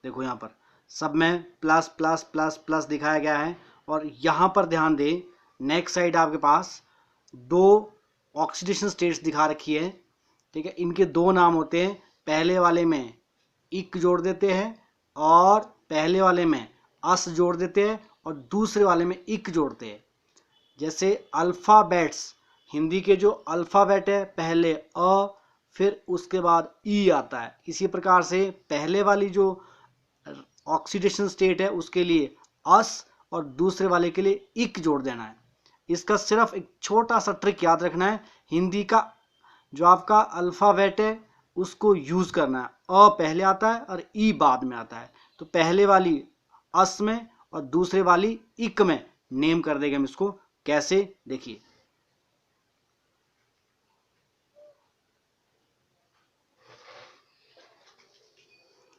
देखो यहाँ पर सब में प्लस प्लस प्लस प्लस दिखाया गया है। और यहाँ पर ध्यान दें, नेक्स्ट साइड आपके पास दो ऑक्सीडेशन स्टेट्स दिखा रखी है, ठीक है। इनके दो नाम होते हैं, पहले वाले में इक जोड़ देते हैं और पहले वाले में अस जोड़ देते हैं और दूसरे वाले में इक जोड़ते हैं। जैसे अल्फ़ाबेट्स, हिंदी के जो अल्फ़ाबेट है पहले अ, फिर उसके बाद ई आता है। इसी प्रकार से पहले वाली जो ऑक्सीडेशन स्टेट है उसके लिए अस और दूसरे वाले के लिए इक जोड़ देना है। इसका सिर्फ एक छोटा सा ट्रिक याद रखना है, हिंदी का जो आपका अल्फ़ाबेट है उसको यूज़ करना है। अ पहले आता है और ई बाद में आता है, तो पहले वाली अस में और दूसरे वाली इक में नेम कर देंगे हम इसको। कैसे, देखिए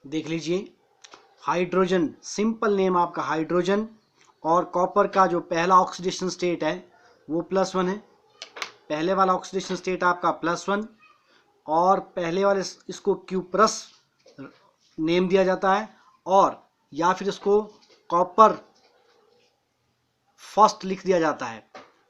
देख लीजिए, हाइड्रोजन, सिंपल नेम आपका हाइड्रोजन, और कॉपर का जो पहला ऑक्सीडेशन स्टेट है वो +1 है। पहले वाला ऑक्सीडेशन स्टेट आपका +1 और पहले वाले इसको क्यूप्रस नेम दिया जाता है, और या फिर इसको कॉपर फर्स्ट लिख दिया जाता है,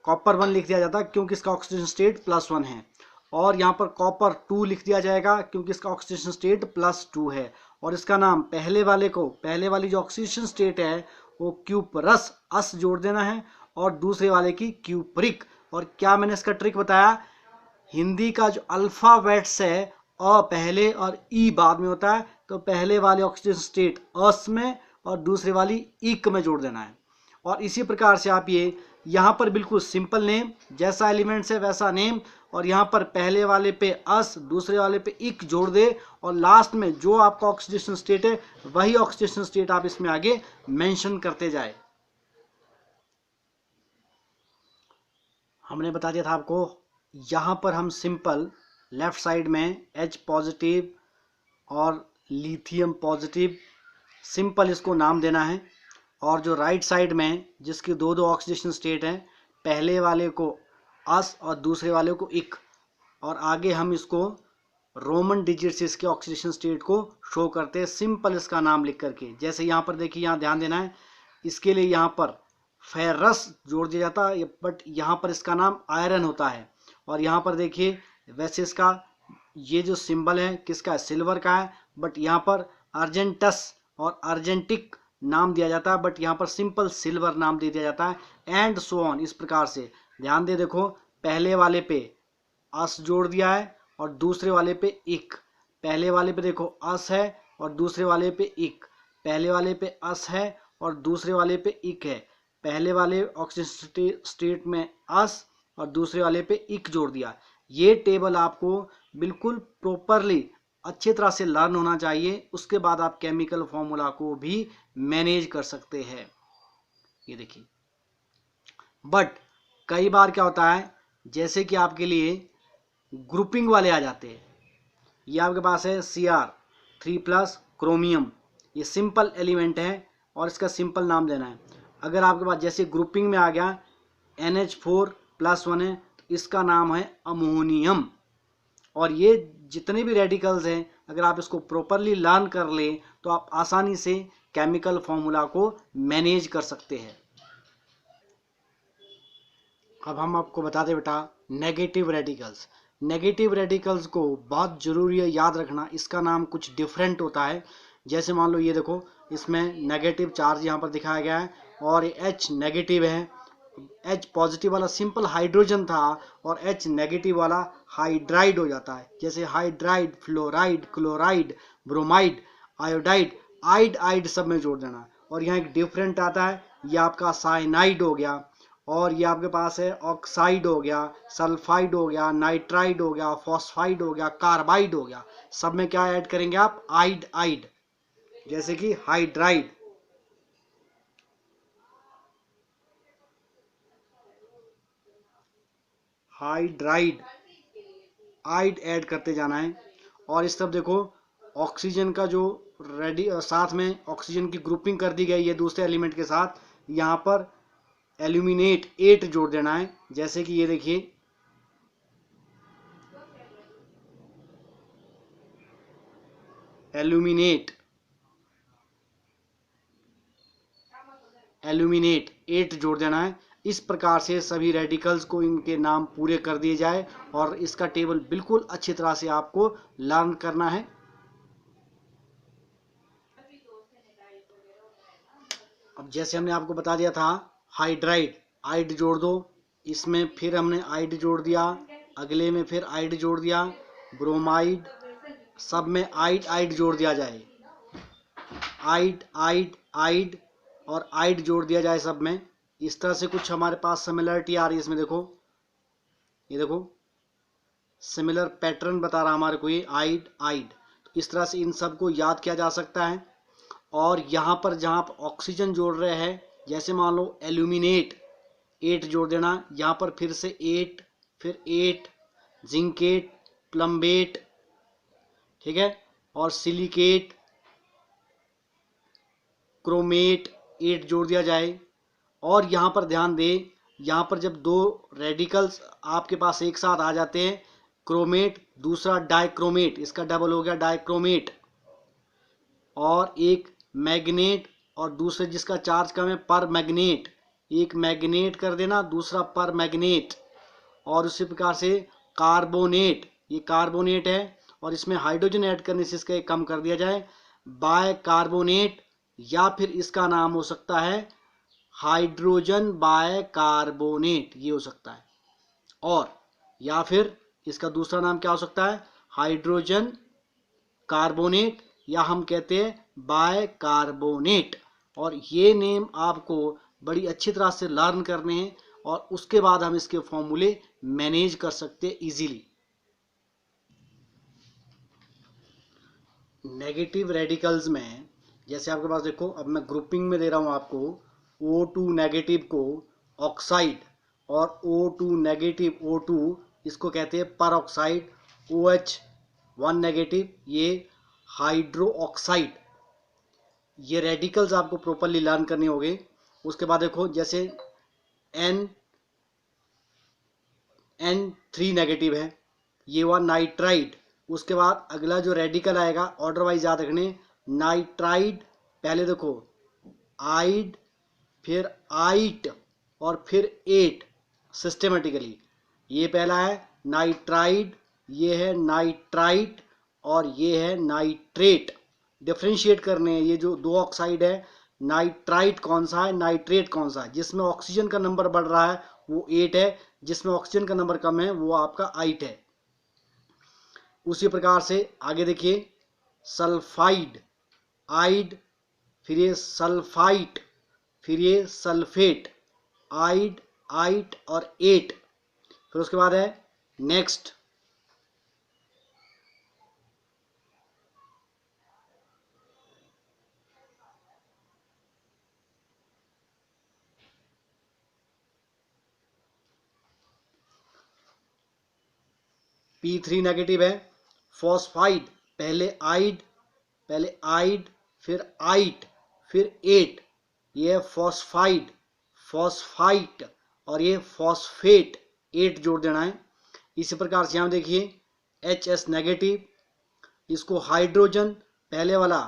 कॉपर 1 लिख दिया जाता है क्योंकि इसका ऑक्सीडेशन स्टेट +1 है। और यहाँ पर कॉपर 2 लिख दिया जाएगा क्योंकि इसका ऑक्सीडेशन स्टेट +2 है। और इसका नाम पहले वाले को, पहले वाली जो ऑक्सीडेशन स्टेट है वो क्यूपरस अस जोड़ देना है और दूसरे वाले की क्यूपरिक। और क्या मैंने इसका ट्रिक बताया, हिंदी का जो अल्फ़ाबेट्स है अ पहले और ई बाद में होता है, तो पहले वाले ऑक्सीडेशन स्टेट अस में और दूसरे वाली इक में जोड़ देना है। और इसी प्रकार से आप ये यहाँ पर बिल्कुल सिंपल नेम, जैसा एलिमेंट्स है वैसा नेम, और यहाँ पर पहले वाले पे अस दूसरे वाले पे इक जोड़ दे और लास्ट में जो आपका ऑक्सीडेशन स्टेट है वही ऑक्सीडेशन स्टेट आप इसमें आगे मेंशन करते जाए। हमने बता दिया था आपको, यहाँ पर हम सिंपल लेफ्ट साइड में H पॉजिटिव और लिथियम पॉजिटिव सिंपल इसको नाम देना है। और जो राइट साइड में जिसकी दो दो ऑक्सीडेशन स्टेट हैं, पहले वाले को अस और दूसरे वाले को इक, और आगे हम इसको रोमन डिजिट से इसके ऑक्सीडेशन स्टेट को शो करते हैं सिंपल इसका नाम लिख करके। जैसे यहाँ पर देखिए, यहाँ ध्यान देना है, इसके लिए यहाँ पर फेरस जोड़ दिया जाता है, बट यहाँ पर इसका नाम आयरन होता है। और यहाँ पर देखिए, वैसे इसका ये जो सिंबल है किसका है, सिल्वर का है, बट यहाँ पर अर्जेंटस और अर्जेंटिक नाम दिया जाता है, बट यहाँ पर सिंपल सिल्वर नाम दे दिया जाता है, एंड सो ऑन। इस प्रकार से ध्यान दे, देखो पहले वाले पे अस जोड़ दिया है और दूसरे वाले पे इक, पहले वाले पे देखो अस है और दूसरे वाले पे इक, पहले वाले पे अस है और दूसरे वाले पे इक है, पहले वाले ऑक्सीजन स्टेट में अस और दूसरे वाले पे इक जोड़ दिया। ये टेबल आपको बिल्कुल प्रॉपरली अच्छी तरह से लर्न होना चाहिए, उसके बाद आप केमिकल फॉर्मूला को भी मैनेज कर सकते हैं। ये देखिए, बट कई बार क्या होता है, जैसे कि आपके लिए ग्रुपिंग वाले आ जाते हैं, ये आपके पास है Cr3+ क्रोमियम, ये सिंपल एलिमेंट है और इसका सिंपल नाम देना है। अगर आपके पास जैसे ग्रुपिंग में आ गया NH4+1 है, तो इसका नाम है अमोनियम। और ये जितने भी रेडिकल्स हैं, अगर आप इसको प्रॉपरली लर्न कर लें तो आप आसानी से केमिकल फॉर्मूला को मैनेज कर सकते हैं। अब हम आपको बता दें बेटा, नेगेटिव रेडिकल्स। नेगेटिव रेडिकल्स को बहुत ज़रूरी है याद रखना, इसका नाम कुछ डिफरेंट होता है। जैसे मान लो ये देखो, इसमें नेगेटिव चार्ज यहाँ पर दिखाया गया है और ये H नेगेटिव है, H पॉजिटिव वाला सिंपल हाइड्रोजन था और H नेगेटिव वाला हाइड्राइड हो जाता है। जैसे hydride, fluoride, chloride, bromide, iodide, ide ide सब में जोड़ देना। और यहाँ एक डिफरेंट आता है, ये आपका साइनाइड हो गया, और ये आपके पास है ऑक्साइड हो गया, सल्फाइड हो गया, नाइट्राइड हो गया, फॉस्फाइड हो गया, कार्बाइड हो गया। सब में क्या ऐड करेंगे आप, आइड आइड, जैसे कि हाइड्राइड, हाइड्राइड, आइड ऐड करते जाना है। और इस तरफ देखो, ऑक्सीजन का जो रेडी साथ में ऑक्सीजन की ग्रुपिंग कर दी गई है दूसरे एलिमेंट के साथ, यहाँ पर एल्यूमिनेट 8 जोड़ देना है। जैसे कि ये देखिए, एल्यूमिनेट एल्यूमिनेट 8 जोड़ देना है। इस प्रकार से सभी रेडिकल्स को इनके नाम पूरे कर दिए जाए और इसका टेबल बिल्कुल अच्छी तरह से आपको लर्न करना है। अब जैसे हमने आपको बता दिया था हाइड्राइड, आइड जोड़ दो, इसमें फिर हमने आइड जोड़ दिया, अगले में फिर आइड जोड़ दिया, ब्रोमाइड, सब में आइड आइड जोड़ दिया जाए, आइड आइड आइड और आइड जोड़ दिया जाए सब में। इस तरह से कुछ हमारे पास सिमिलरिटी आ रही है इसमें। देखो ये देखो सिमिलर पैटर्न बता रहा हमारे को ये आइड आइड। तो इस तरह से इन सब को याद किया जा सकता है। और यहाँ पर जहाँ आप ऑक्सीजन जोड़ रहे हैं, जैसे मान लो एल्यूमिनेट 8 जोड़ देना, यहाँ पर फिर से 8, फिर 8, जिंकेट, प्लम्बेट, ठीक है, और सिलिकेट, क्रोमेट 8 जोड़ दिया जाए। और यहाँ पर ध्यान दें, यहाँ पर जब दो रेडिकल्स आपके पास एक साथ आ जाते हैं, क्रोमेट दूसरा डाइक्रोमेट, इसका डबल हो गया डाइक्रोमेट, और एक मैग्नेट और दूसरे जिसका चार्ज कम है पर मैग्नेट, एक मैग्नेट कर देना, दूसरा पर मैग्नेट। और उसी प्रकार से कार्बोनेट, ये कार्बोनेट है और इसमें हाइड्रोजन ऐड करने से इसका एक कम कर दिया जाए, बाय कार्बोनेट, या फिर इसका नाम हो सकता है हाइड्रोजन बाय कार्बोनेट, ये हो सकता है। और या फिर इसका दूसरा नाम क्या हो सकता है, हाइड्रोजन कार्बोनेट, या हम कहते हैं बाय कार्बोनेट। और ये नेम आपको बड़ी अच्छी तरह से लर्न करने हैं और उसके बाद हम इसके फॉर्मूले मैनेज कर सकते हैं इजीली। नेगेटिव रेडिकल्स में जैसे आपके पास देखो, अब मैं ग्रुपिंग में दे रहा हूं आपको, O2 नेगेटिव को ऑक्साइड और O2 नेगेटिव O2 इसको कहते हैं पर ऑक्साइड, OH1 नेगेटिव ये हाइड्रो ऑक्साइड। ये रेडिकल्स आपको प्रॉपरली लर्न करने होंगे। उसके बाद देखो जैसे N3 नेगेटिव है, ये हुआ नाइट्राइड। उसके बाद अगला जो रेडिकल आएगा ऑर्डर वाइज याद रखने, नाइट्राइड, पहले देखो आइड, फिर आइट और फिर एट, सिस्टेमेटिकली। ये पहला है नाइट्राइड, ये है नाइट्राइट और ये है नाइट्रेट। डिफ्रेंशिएट करने हैं ये जो दो ऑक्साइड है, नाइट्राइट कौन सा है, नाइट्रेट कौन सा है। जिसमें ऑक्सीजन का नंबर बढ़ रहा है वो 8 है, जिसमें ऑक्सीजन का नंबर कम है वो आपका 8 है। उसी प्रकार से आगे देखिए, सल्फाइड, आइड, फिर ये सल्फाइट, फिर ये सल्फेट, आइड आइट और 8। फिर उसके बाद है नेक्स्ट P3 नेगेटिव है, फॉस्फाइड, पहले आइड फिर आइट फिर 8, ये फॉस्फाइड, फॉस्फाइट और ये फॉस्फेट, 8 जोड़ देना है। इसी प्रकार से यहाँ देखिए HS नेगेटिव, इसको हाइड्रोजन पहले वाला,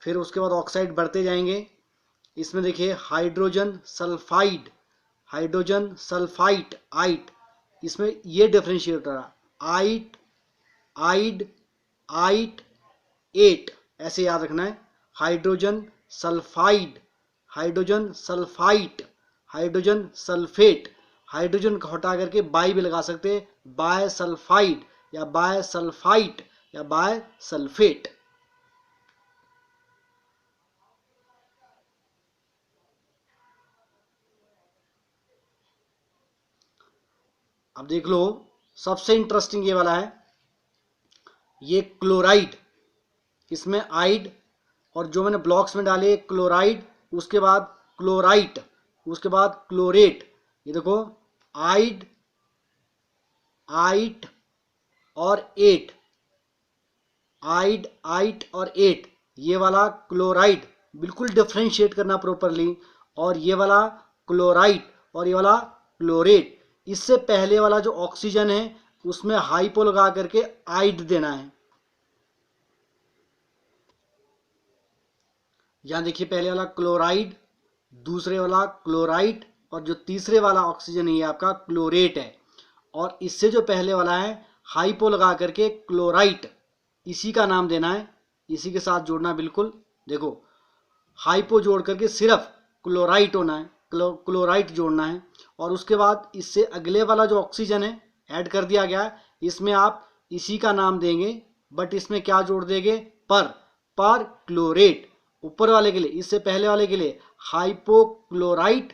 फिर उसके बाद ऑक्साइड बढ़ते जाएंगे। इसमें देखिए हाइड्रोजन सल्फाइड, हाइड्रोजन सल्फाइट आइट, इसमें ये डिफ्रेंशिएट रहा, आइट आइड आइट 8, ऐसे याद रखना है। Hydrogen sulphide, hydrogen sulphite, hydrogen sulphate, hydrogen को हटा करके बाई भी लगा सकते हैं, बाय सल्फाइड या बाय सल्फाइट या बाय सल्फेट। अब देख लो सबसे इंटरेस्टिंग ये वाला है, ये क्लोराइड, इसमें आइड और जो मैंने ब्लॉक्स में डाले क्लोराइड, उसके बाद क्लोराइट, उसके बाद क्लोरेट। ये देखो आइड आइट और 8, आइड आइट और 8, ये वाला क्लोराइड, बिल्कुल डिफ्रेंशिएट करना प्रॉपरली। और ये वाला क्लोराइट और ये वाला क्लोरेट, इससे पहले वाला जो ऑक्सीजन है उसमें हाइपो लगा करके आइड देना है। यहां देखिए पहले वाला क्लोराइड, दूसरे वाला क्लोराइड और जो तीसरे वाला ऑक्सीजन है ये आपका क्लोरेट है। और इससे जो पहले वाला है हाइपो लगा करके क्लोराइट, इसी का नाम देना है, इसी के साथ जोड़ना बिल्कुल। देखो हाइपो जोड़ करके सिर्फ क्लोराइट होना है, क्लोराइट जोड़ना है। और उसके बाद इससे अगले वाला जो ऑक्सीजन है ऐड कर दिया गया है, इसमें आप इसी का नाम देंगे, बट इसमें क्या जोड़ देंगे, पर क्लोरेट। ऊपर वाले के लिए, इससे पहले वाले के लिए हाइपोक्लोराइट,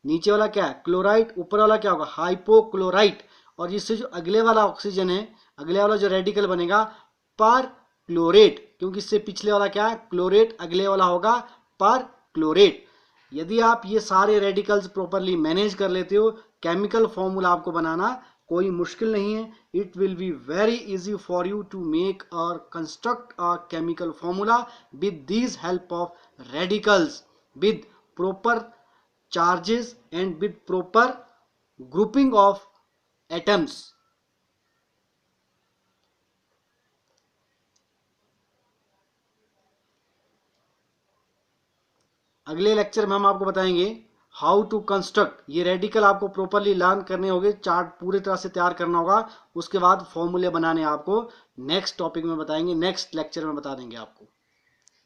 नीचे वाला क्या है क्लोराइट, ऊपर वाला क्या होगा हाइपोक्लोराइट। और इससे जो अगले वाला ऑक्सीजन है, अगले वाला जो रेडिकल बनेगा पर क्लोरेट, क्योंकि इससे पिछले वाला क्या है क्लोरेट, अगले वाला होगा पर क्लोरेट। यदि आप ये सारे रेडिकल्स प्रॉपरली मैनेज कर लेते हो, केमिकल फॉर्मूला आपको बनाना कोई मुश्किल नहीं है। It will be very easy for you to make और construct a chemical formula with this help of radicals, with proper charges and with proper grouping of atoms. अगले लेक्चर में हम आपको बताएंगे हाउ टू कंस्ट्रक्ट, ये radical आपको properly learn करने होंगे, चार्ट पूरी तरह से तैयार करना होगा। उसके बाद फॉर्मूले बनाने आपको नेक्स्ट टॉपिक में बताएंगे, नेक्स्ट लेक्चर में बता देंगे आपको।